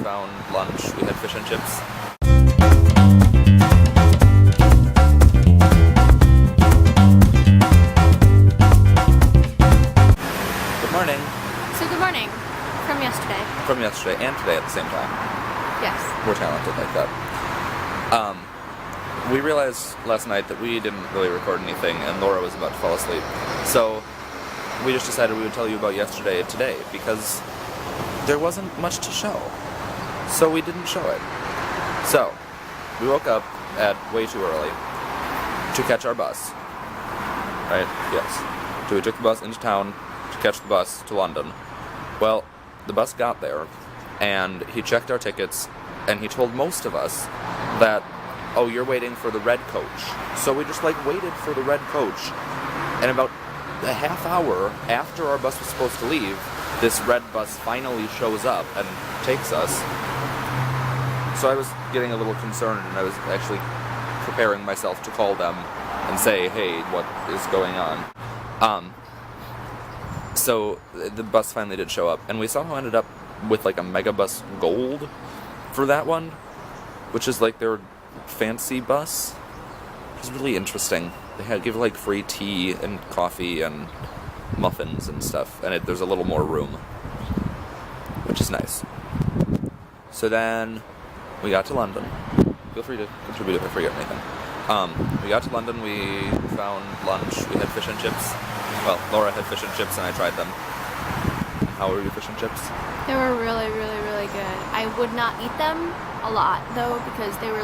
found lunch. We had fish and chips. Good morning. So good morning. From yesterday. From yesterday and today at the same time. Yes. We're talented like that. We realized last night that we didn't really record anything and Laura was about to fall asleep. So we just decided we would tell you about yesterday today because there wasn't much to show. So we didn't show it. So we woke up at way too early to catch our bus. Right? Yes. So we took the bus into town to catch the bus to London. Well, the bus got there and he checked our tickets and he told most of us that, oh, you're waiting for the red coach. So we just waited for the red coach, and about a half hour after our bus was supposed to leave, this red bus finally shows up and takes us. So I was getting a little concerned and I was actually preparing myself to call them and say, hey, what is going on? So the bus finally did show up, and we somehow ended up with a Megabus Gold for that one, which is their fancy bus. It's really interesting. They give free tea and coffee and muffins and stuff, and there's a little more room, which is nice. So then we got to London. Feel free to contribute if I forget anything. We got to London, we found lunch, we had fish and chips. Well, Laura had fish and chips and I tried them. How were your fish and chips? They were really, really, really good. I would not eat them a lot, though, because they were,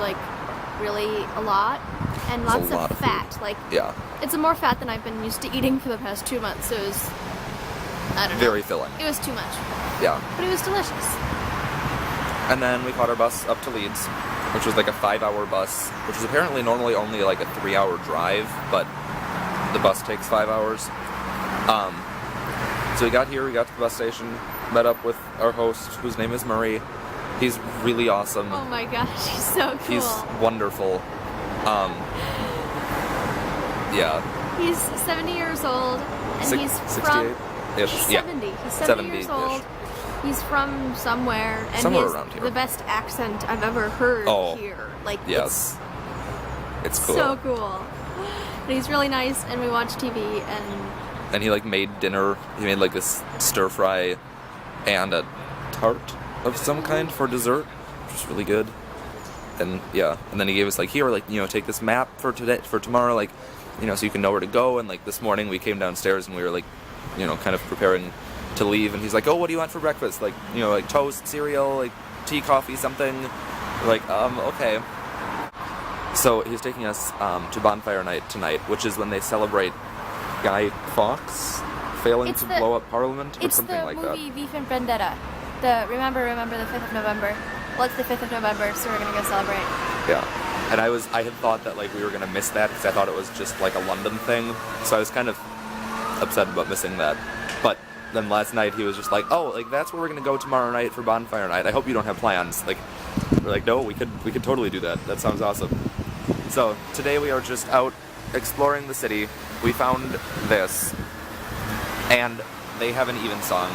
really a lot. And lots of fat. Yeah. It's more fat than I've been used to eating for the past 2 months, so it was, I don't know. Very filling. It was too much. Yeah. But it was delicious. And then we caught our bus up to Leeds, which was a 5-hour bus, which is apparently normally only a 3-hour drive, but the bus takes 5 hours. So we got here, we got to the bus station, met up with our host, whose name is Murray. He's really awesome. Oh my gosh, he's so cool. He's wonderful. Yeah. He's 70 years old, and he's 68-ish. He's 70. Yeah. He's 70 years old. He's from somewhere, and somewhere he has around here. The best accent I've ever heard here. Yes. It's cool. So cool. And he's really nice, and we watch TV, and he made dinner. He made this stir fry and a tart of some kind for dessert, which was really good. And yeah, and then he gave us here, take this map for today, for tomorrow, so you can know where to go. And this morning we came downstairs and we were kind of preparing to leave, and he's like, oh, what do you want for breakfast? Toast, cereal, tea, coffee, something. We're okay. So he's taking us to Bonfire night tonight, which is when they celebrate Guy Fawkes failing to blow up Parliament or something like that. It's the movie V for Vendetta. Remember the 5th of November. Well, it's the 5th of November, so we're gonna go celebrate. Yeah. And I had thought that we were gonna miss that because I thought it was just a London thing. So I was kind of upset about missing that. But then last night he was just oh, that's where we're gonna go tomorrow night for Bonfire night. I hope you don't have plans. We're no, we could totally do that. That sounds awesome. So today we are just out exploring the city. We found this, and they have an evensong.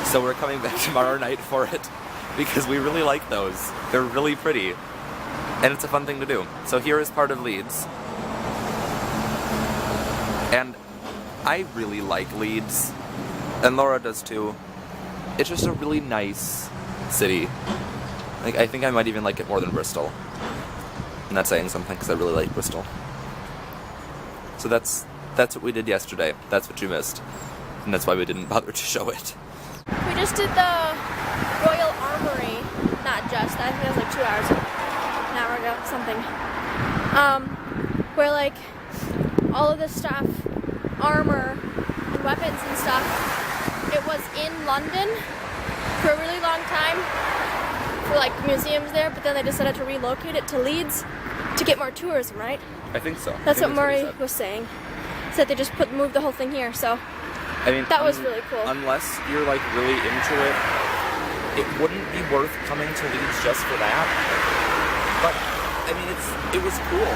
So we're coming back tomorrow night for it because we really like those. They're really pretty, and it's a fun thing to do. So here is part of Leeds, and I really like Leeds, and Laura does too. It's just a really nice city. I think I might even like it more than Bristol. And that's saying something because I really like Bristol. So that's what we did yesterday. That's what you missed. And that's why we didn't bother to show it. We just did the Royal Armory. Not just. I think that was 2 hours. An hour ago. Something. Where all of this stuff, armor and weapons and stuff, it was in London for a really long time. For museums there, but then they decided to relocate it to Leeds to get more tourism, right? I think so. That's what Murray was saying. Said they just moved the whole thing here, so that was really cool. Unless you're really into it, it wouldn't be worth coming to Leeds just for that. But it was cool.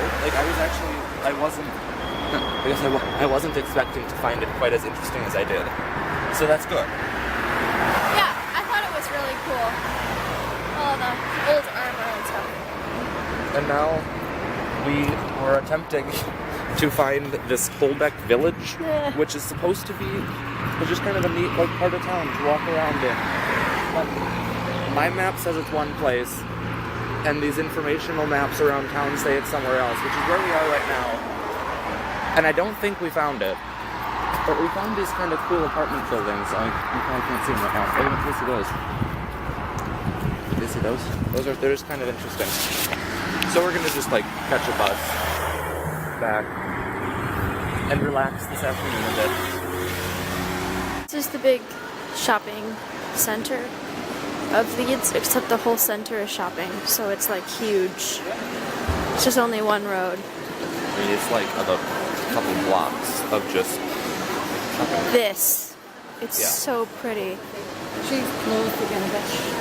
I wasn't expecting to find it quite as interesting as I did. So that's good. Yeah, I thought it was really cool. old armor and stuff. And now we were attempting to find this Holbeck Village, Yeah. which is supposed to be just kind of a neat like part of town to walk around in. But my map says it's one place, and these informational maps around town say it's somewhere else, which is where we are right now. And I don't think we found it. But we found these kind of cool apartment buildings. You probably can't see them right now. Oh, look at those. Do you see those? They're just kind of interesting. So we're gonna just like catch a bus back and relax this afternoon a bit. This is the big shopping center of Leeds, except the whole center is shopping, so it's like huge. It's just only one road. I mean, it's like about a couple blocks of just shopping. This. It's Yeah. so pretty. She's closed again, bitch.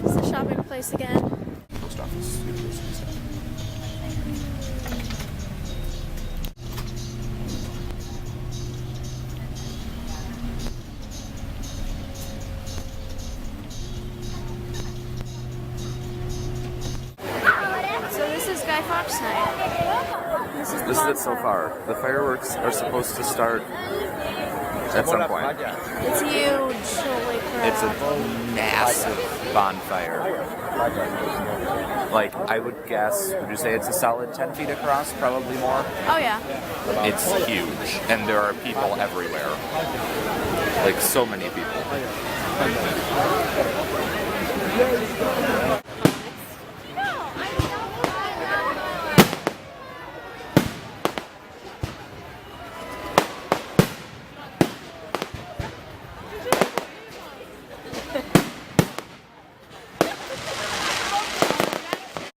It's the shopping place again. Post office, university stuff. So this is Guy Fawkes night. This is the This is it so bonfire. far. The fireworks are supposed to start at some point. It's huge. Holy crap. It's a massive bonfire. Like, I would guess, would you say it's a solid 10 feet across? Probably more. Oh yeah. It's huge, and there are people everywhere. Like, so many people.